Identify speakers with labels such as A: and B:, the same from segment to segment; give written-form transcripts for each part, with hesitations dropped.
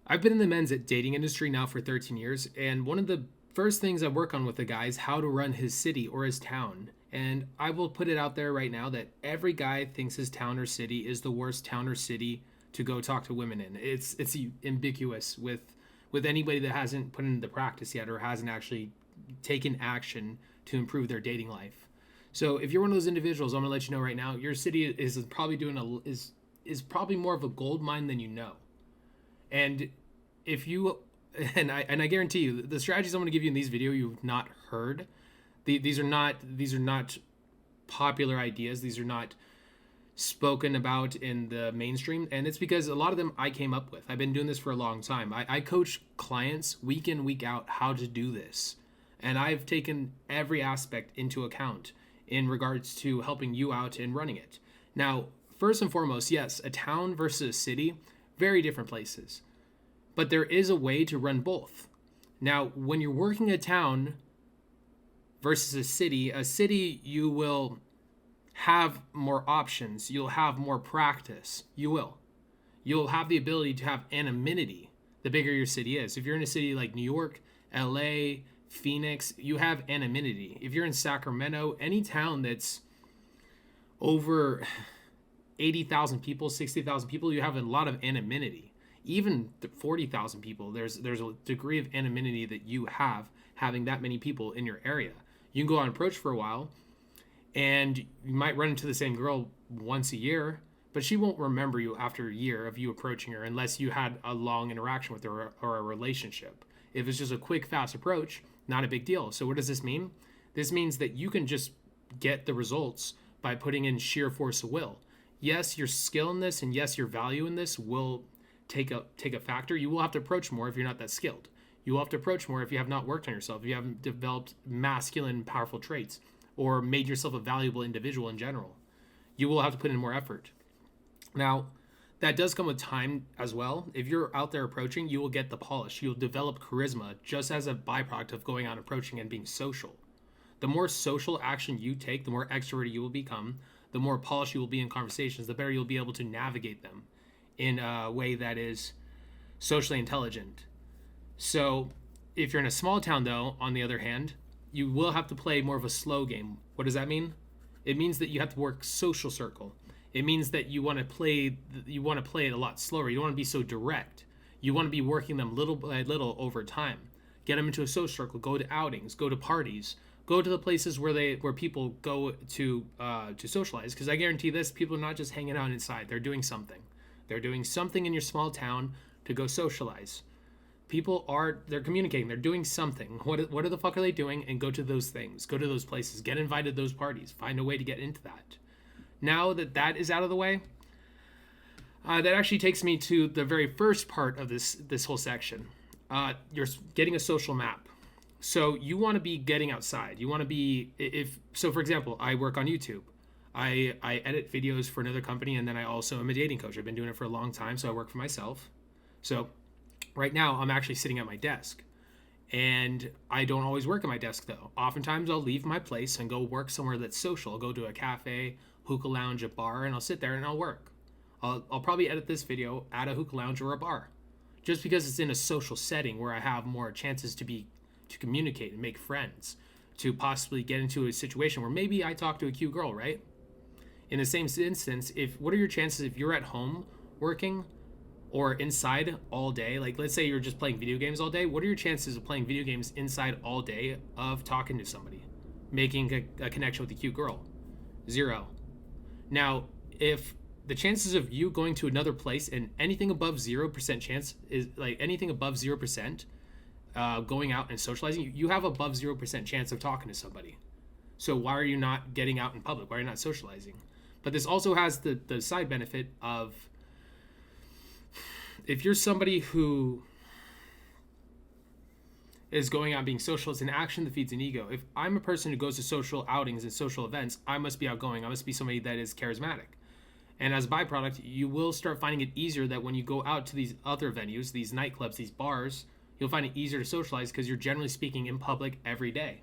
A: I've been in the men's dating industry now for 13 years, and one of the first things I work on with a guy is how to run his city or his town. And I will put it out there right now that every guy thinks his town or city is the worst town or city to go talk to women in. It's ambiguous with anybody that hasn't put into practice yet or hasn't actually taken action to improve their dating life. So if you're one of those individuals, I'm gonna let you know right now, your city is probably is probably more of a gold mine than you know. And if you and I guarantee you the strategies I'm going to give you in these video you've not heard. These are not popular ideas. These are not spoken about in the mainstream, and it's because a lot of them I came up with. I've been doing this for a long time. I coach clients week in, week out how to do this, and I've taken every aspect into account in regards to helping you out and running it. Now, first and foremost, yes, a town versus a city, very different places. But there is a way to run both. Now, when you're working a town versus a city you will have more options. You'll have more practice. You'll have the ability to have anonymity the bigger your city is. If you're in a city like New York, LA, Phoenix, you have anonymity. If you're in Sacramento, any town that's over 80,000 people, 60,000 people, you have a lot of anonymity. Even 40,000 people, there's a degree of anonymity that you have having that many people in your area. You can go on approach for a while, and you might run into the same girl once a year, but she won't remember you after a year of you approaching her unless you had a long interaction with her or a relationship. If it's just a quick, fast approach, not a big deal. So what does this mean? This means that you can just get the results by putting in sheer force of will. Yes, your skill in this and yes, your value in this will take a factor. You will have to approach more if you're not that skilled. You will have to approach more if you have not worked on yourself, if you haven't developed masculine, powerful traits, or made yourself a valuable individual in general. You will have to put in more effort. Now, that does come with time as well. If you're out there approaching, you will get the polish. You'll develop charisma just as a byproduct of going out approaching and being social. The more social action you take, the more extroverted you will become, the more polished you will be in conversations, the better you'll be able to navigate them in a way that is socially intelligent. So if you're in a small town, though, on the other hand, you will have to play more of a slow game. What does that mean? It means that you have to work social circle. It means that you want to play it a lot slower. You don't want to be so direct. You want to be working them little by little over time. Get them into a social circle. Go to outings. Go to parties. Go to the places where people go to socialize. Because I guarantee this, people are not just hanging out inside. They're doing something. They're doing something in your small town to go socialize. They're communicating. They're doing something. What the fuck are they doing? And go to those things. Go to those places. Get invited to those parties. Find a way to get into that. Now that is out of the way, that actually takes me to the very first part of this whole section. You're getting a social map. So you want to be getting outside. You want to be, for example, I work on YouTube. I edit videos for another company, and then I also am a dating coach. I've been doing it for a long time, so I work for myself. So right now I'm actually sitting at my desk, and I don't always work at my desk though. Oftentimes I'll leave my place and go work somewhere that's social. I'll go to a cafe, hookah lounge, a bar, and I'll sit there and I'll work. I'll probably edit this video at a hookah lounge or a bar, just because it's in a social setting where I have more chances to communicate and make friends, to possibly get into a situation where maybe I talk to a cute girl, right? In the same instance, what are your chances if you're at home working or inside all day? Like, let's say you're just playing video games all day. What are your chances of playing video games inside all day of talking to somebody, making a connection with a cute girl? 0. Now, if the chances of you going to another place and anything above 0% chance is like anything above 0%, going out and socializing, you have above 0% chance of talking to somebody. So why are you not getting out in public? Why are you not socializing? But this also has the side benefit of, if you're somebody who is going out being social, it's an action that feeds an ego. If I'm a person who goes to social outings and social events, I must be outgoing. I must be somebody that is charismatic. And as a byproduct, you will start finding it easier that when you go out to these other venues, these nightclubs, these bars, you'll find it easier to socialize because you're generally speaking in public every day.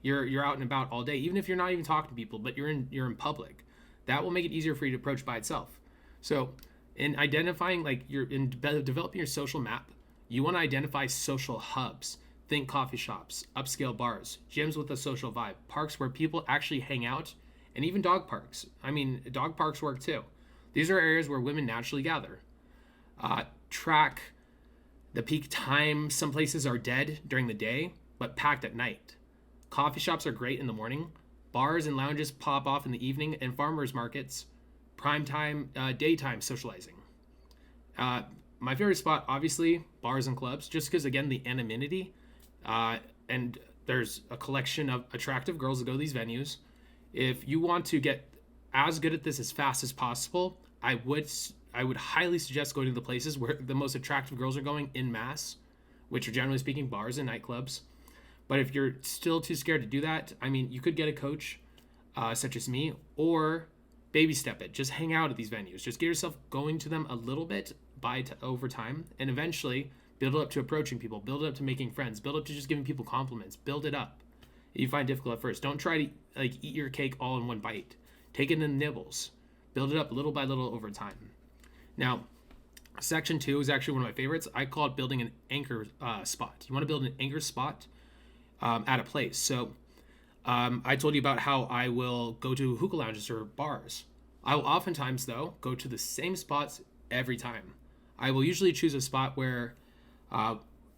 A: You're out and about all day, even if you're not even talking to people, but you're in public. That will make it easier for you to approach by itself. So In identifying, like, you're in developing your social map, you want to identify social hubs. Think coffee shops, upscale bars, gyms with a social vibe, parks where people actually hang out, and even dog parks. I mean, dog parks work too. These are areas where women naturally gather. Track the peak time. Some places are dead during the day, but packed at night. Coffee shops are great in the morning. Bars and lounges pop off in the evening, and farmers markets, prime time, daytime socializing. My favorite spot, obviously, bars and clubs, just because, again, the anonymity, and there's a collection of attractive girls that go to these venues. If you want to get as good at this as fast as possible, I would highly suggest going to the places where the most attractive girls are going in mass, which are generally speaking bars and nightclubs. But if you're still too scared to do that, I mean, you could get a coach, such as me, or baby step it. Just hang out at these venues. Just get yourself going to them a little bit over time, and eventually build it up to approaching people, build it up to making friends, build up to just giving people compliments, build it up. You find difficult at first. Don't try to eat your cake all in one bite. Take it in nibbles. Build it up little by little over time. Now, section 2 is actually one of my favorites. I call it building an anchor spot. You want to build an anchor spot at a place. So I told you about how I will go to hookah lounges or bars. I will oftentimes, though, go to the same spots every time. I will usually choose a spot where,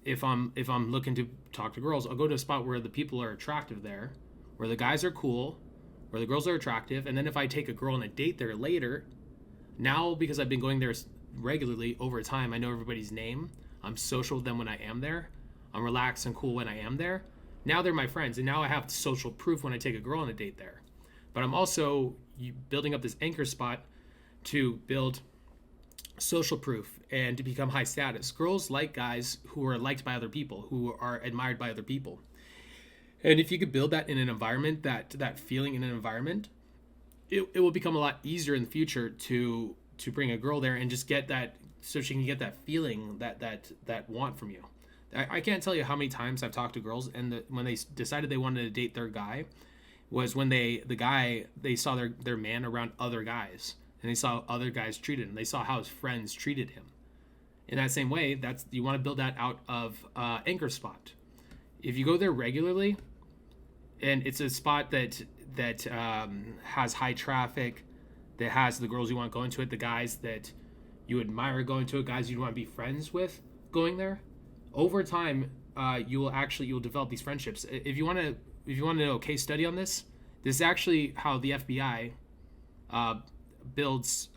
A: if I'm looking to talk to girls, I'll go to a spot where the people are attractive there, where the guys are cool, where the girls are attractive, and then if I take a girl on a date there later, now because I've been going there regularly over time, I know everybody's name. I'm social with them when I am there. I'm relaxed and cool when I am there. Now they're my friends, and now I have social proof when I take a girl on a date there. But I'm also building up this anchor spot to build social proof and to become high status. Girls like guys who are liked by other people, who are admired by other people. And if you could build that in an environment, that feeling in an environment, it will become a lot easier in the future to bring a girl there and just get that, so she can get that feeling, that want from you. I can't tell you how many times I've talked to girls, and when they decided they wanted to date their guy was when they saw their man around other guys, and they saw other guys treated him. They saw how his friends treated him. In that same way, you want to build that out of anchor spot. If you go there regularly, and it's a spot that has high traffic, that has the girls you want going to it, the guys that you admire going to it, guys you want to be friends with going there, over time, you'll develop these friendships. If you want to know a case study on this is actually how the FBI builds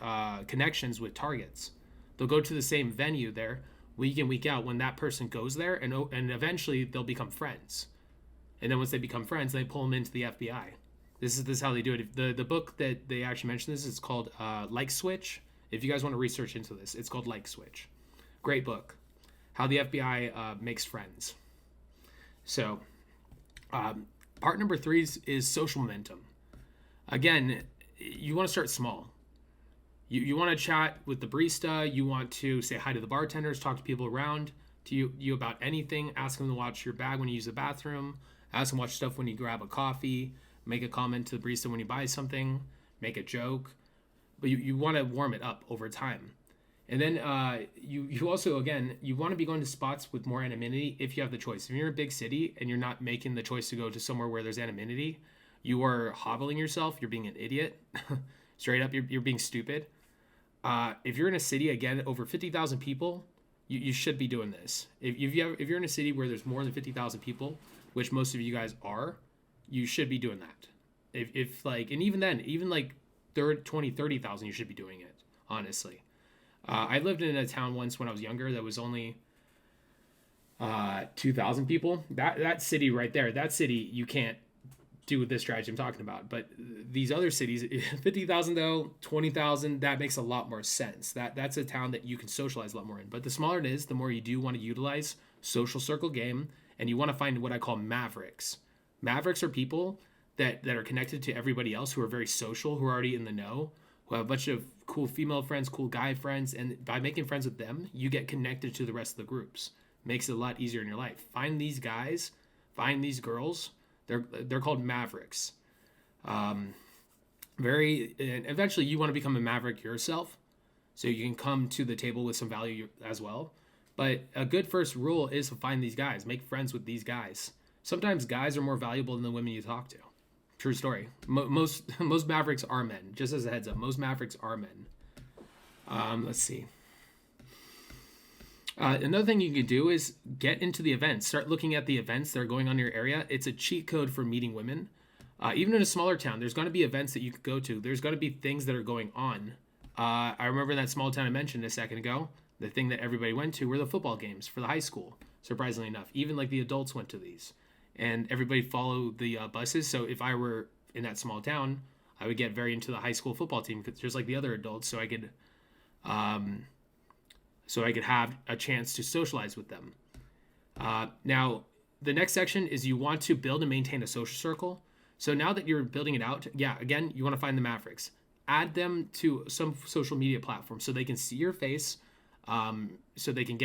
A: connections with targets. They'll go to the same venue there week in, week out when that person goes there, and eventually they'll become friends. And then once they become friends, they pull them into the FBI. This is how they do it. The book that they actually mentioned this is called Like Switch. If you guys want to research into this, it's called Like Switch. Great book. How the FBI makes friends. So, part number 3 is social momentum. Again, you want to start small. You want to chat with the barista. You want to say hi to the bartenders, talk to people around to you about anything. Ask them to watch your bag when you use the bathroom. Ask them to watch stuff when you grab a coffee. Make a comment to the barista when you buy something. Make a joke. But you want to warm it up over time. And then you also, again, you want to be going to spots with more anonymity if you have the choice. If you're in a big city and you're not making the choice to go to somewhere where there's anonymity, you are hobbling yourself. You're being an idiot. Straight up, you're being stupid. If you're in a city, again, over 50,000 people, you should be doing this. If you're in a city where there's more than 50,000 people, which most of you guys are, you should be doing that. If and even then, even like 30,000, you should be doing it, honestly. I lived in a town once when I was younger that was only 2,000 people. That city right there, you can't do this strategy I'm talking about. But these other cities, 50,000 though, 20,000, that makes a lot more sense. That's a town that you can socialize a lot more in. But the smaller it is, the more you do want to utilize social circle game, and you want to find what I call mavericks. Mavericks are people that are connected to everybody else, who are very social, who are already in the know, who have a bunch of cool female friends, cool guy friends, and by making friends with them, you get connected to the rest of the groups. Makes it a lot easier in your life. Find these guys, find these girls. They're called mavericks. And eventually, you want to become a maverick yourself. so you can come to the table with some value as well. But a good first rule is to find these guys, make friends with these guys. Sometimes guys are more valuable than the women you talk to. True story. Most mavericks are men. Just as a heads up, most mavericks are men. Let's see. Another thing you can do is get into the events. Start looking at the events that are going on in your area. It's a cheat code for meeting women. Even in a smaller town, there's going to be events that you could go to. There's going to be things that are going on. I remember in that small town I mentioned a second ago, the thing that everybody went to were the football games for the high school, surprisingly enough. Even like the adults went to these. And everybody followed the buses. So if I were in that small town, I would get very into the high school football team, just like the other adults, so I could have a chance to socialize with them. Now, the next section is you want to build and maintain a social circle. So now that you're building it out, again, you want to find the mavericks. Add them to some social media platform so they can see your face, so they can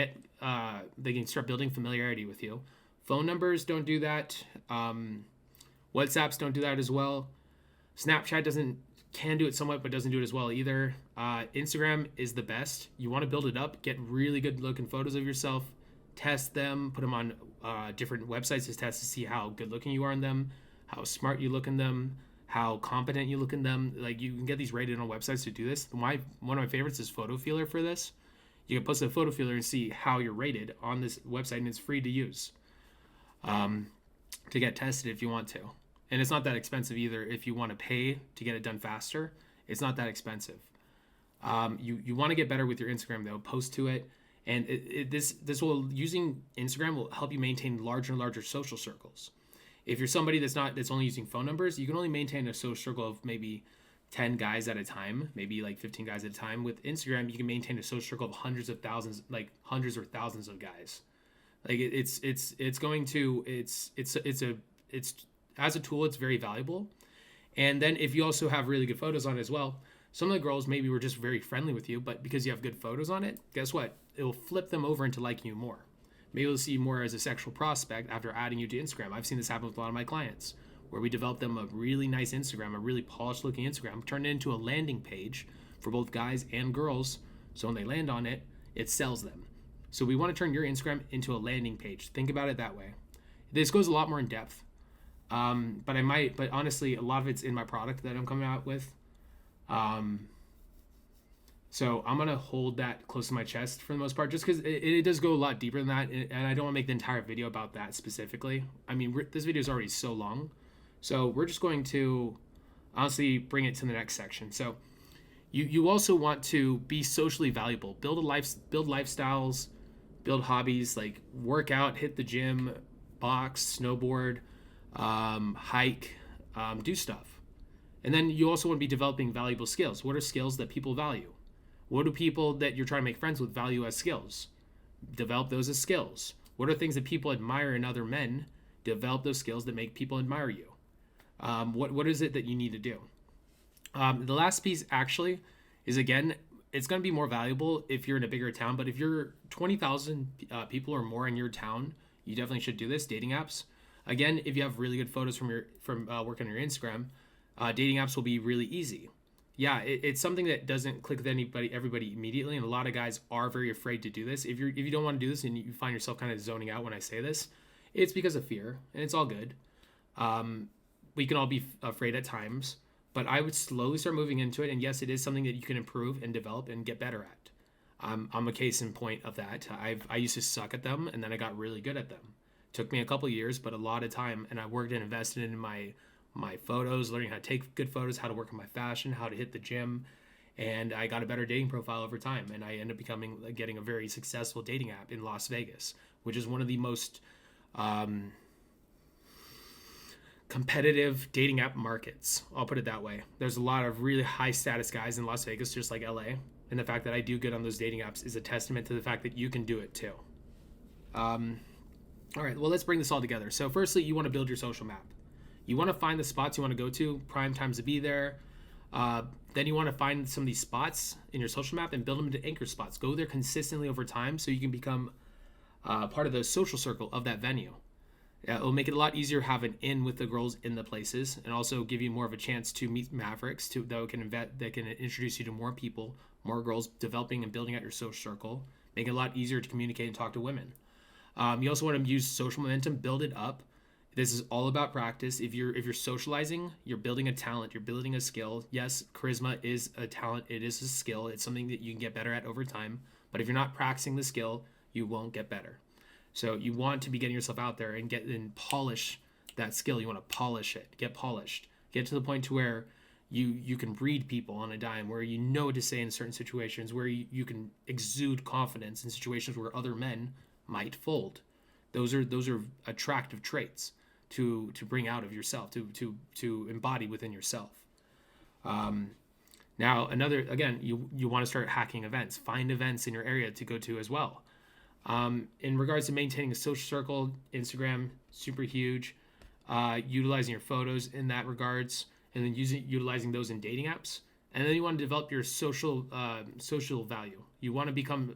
A: start building familiarity with you. Phone numbers don't do that. WhatsApps don't do that as well. Snapchat can do it somewhat, but doesn't do it as well either. Instagram is the best. You want to build it up, get really good looking photos of yourself, test them, put them on different websites to test to see how good looking you are in them, how smart you look in them, how competent you look in them. Like, you can get these rated on websites to do this. One of my favorites is Photo Feeler for this. You can post a Photo Feeler and see how you're rated on this website, and it's free to use. To get tested if you want to. And it's not that expensive either. If you want to pay to get it done faster, it's not that expensive. You want to get better with your Instagram though. Post to it, and using Instagram will help you maintain larger and larger social circles. If you're somebody that's only using phone numbers, you can only maintain a social circle of maybe 10 guys at a time, maybe like 15 guys at a time. With Instagram, you can maintain a social circle of hundreds or thousands of guys. Like it's as a tool, it's very valuable. And then if you also have really good photos on it as well, some of the girls maybe were just very friendly with you, but because you have good photos on it, guess what? It will flip them over into liking you more. Maybe they'll see you more as a sexual prospect after adding you to Instagram. I've seen this happen with a lot of my clients, where we developed them a really nice Instagram, a really polished looking Instagram, turned it into a landing page for both guys and girls. So when they land on it, it sells them. So we want to turn your Instagram into a landing page. Think about it that way. This goes a lot more in depth. But honestly, a lot of it's in my product that I'm coming out with. So I'm going to hold that close to my chest for the most part, just because it does go a lot deeper than that. And I don't want to make the entire video about that specifically. I mean, this video is already so long. So we're just going to honestly bring it to the next section. So you also want to be socially valuable, build lifestyles, build hobbies, like work out, hit the gym, box, snowboard, hike, do stuff. And then you also want to be developing valuable skills. What are skills that people value? What do people that you're trying to make friends with value as skills? Develop those as skills. What are things that people admire in other men? Develop those skills that make people admire you. What is it that you need to do? The last piece actually is, again, it's going to be more valuable if you're in a bigger town, but if you're 20,000 people or more in your town, you definitely should do this. Dating apps. Again, if you have really good photos from working on your Instagram, dating apps will be really easy. Yeah, it's something that doesn't click with everybody immediately, and a lot of guys are very afraid to do this. If you don't want to do this and you find yourself kind of zoning out when I say this, it's because of fear, and it's all good. We can all be afraid at times, but I would slowly start moving into it. And yes, it is something that you can improve and develop and get better at. I'm a case in point of that. I used to suck at them, and then I got really good at them. Took me a couple of years, but a lot of time, and I worked and invested in my photos, learning how to take good photos, how to work on my fashion, how to hit the gym, and I got a better dating profile over time, and I ended up getting a very successful dating app in Las Vegas, which is one of the most competitive dating app markets. I'll put it that way. There's a lot of really high status guys in Las Vegas, just like LA, and the fact that I do good on those dating apps is a testament to the fact that you can do it too. All right, well, let's bring this all together. So firstly, you want to build your social map. You want to find the spots you want to go to, prime times to be there. Then you want to find some of these spots in your social map and build them into anchor spots. Go there consistently over time so you can become part of the social circle of that venue. It'll make it a lot easier to have an in with the girls in the places, and also give you more of a chance to meet mavericks that can introduce you to more people, more girls, developing and building out your social circle, make it a lot easier to communicate and talk to women. You also want to use social momentum, build it up. This is all about practice. If you're socializing, you're building a talent, you're building a skill. Yes, charisma is a talent, it is a skill. It's something that you can get better at over time. But if you're not practicing the skill, you won't get better. So you want to be getting yourself out there and polish that skill. You want to polish it, get polished, get to the point to where you can read people on a dime, where you know what to say in certain situations, where you can exude confidence in situations where other men might fold. Those are attractive traits to bring out of yourself, to embody within yourself. Now, you want to start hacking events. Find events in your area to go to as well. In regards to maintaining a social circle, Instagram, super huge. Utilizing your photos in that regards, and then utilizing those in dating apps. And then you want to develop your social value. You want to become,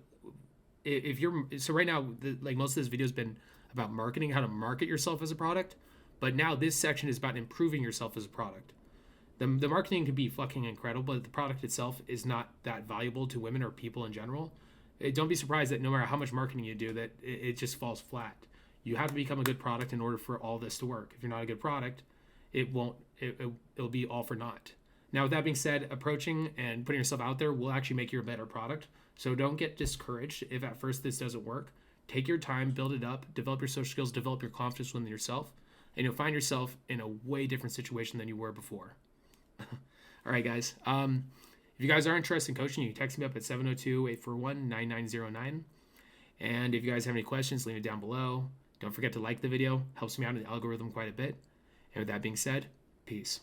A: so right now, like most of this video has been about marketing, how to market yourself as a product. But now this section is about improving yourself as a product. The marketing can be fucking incredible, but the product itself is not that valuable to women or people in general. Don't be surprised that no matter how much marketing you do, that it just falls flat. You have to become a good product in order for all this to work. If you're not a good product, it'll be all for naught. Now, with that being said, approaching and putting yourself out there will actually make you a better product. So don't get discouraged if at first this doesn't work. Take your time, build it up, develop your social skills, develop your confidence within yourself, and you'll find yourself in a way different situation than you were before. All right, guys. If you guys are interested in coaching, you can text me up at 702-841-9909. And if you guys have any questions, leave it down below. Don't forget to like the video. Helps me out in the algorithm quite a bit. And with that being said, peace.